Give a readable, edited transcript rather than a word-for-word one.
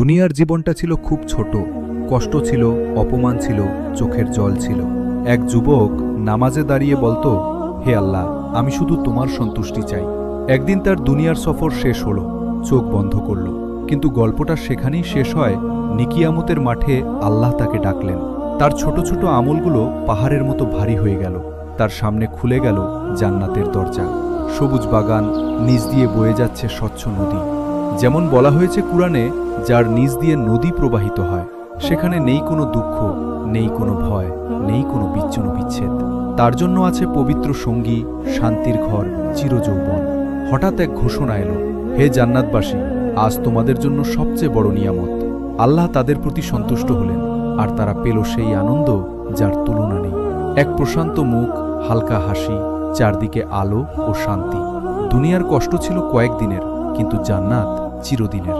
দুনিয়ার জীবনটা ছিল খুব ছোট, কষ্ট ছিল, অপমান ছিল, চোখের জল ছিল। এক যুবক নামাজে দাঁড়িয়ে বলতো, হে আল্লাহ, আমি শুধু তোমার সন্তুষ্টি চাই। একদিন তার দুনিয়ার সফর শেষ হলো, চোখ বন্ধ করল, কিন্তু গল্পটা সেখানেই শেষ হয়। নিকিয়ামতের মাঠে আল্লাহ তাকে ডাকলেন। তার ছোট ছোট আমলগুলো পাহাড়ের মতো ভারী হয়ে গেল। তার সামনে খুলে গেল জান্নাতের দরজা। সবুজ বাগান, নিচ দিয়ে বয়ে যাচ্ছে স্বচ্ছ নদী। যেমন বলা হয়েছে কুরআনে, যার নিচ দিয়ে নদী প্রবাহিত হয়, সেখানে নেই কোনো দুঃখ, নেই কোনো ভয়, নেই কোনো বিচ্ছিন্ন বিচ্ছেদ। তার জন্য আছে পবিত্র সঙ্গী, শান্তির ঘর, চিরযৌবন। হঠাৎ এক ঘোষণা এলো, হে জান্নাতবাসী, আজ তোমাদের জন্য সবচেয়ে বড় নিয়ামত। আল্লাহ তাদের প্রতি সন্তুষ্ট হলেন, আর তারা পেল সেই আনন্দ যার তুলনা নেই। এক প্রশান্ত মুখ, হালকা হাসি, চারদিকে আলো ও শান্তি। দুনিয়ার কষ্ট ছিল কয়েকদিনের, কিন্তু জান্নাত চিরদিনের।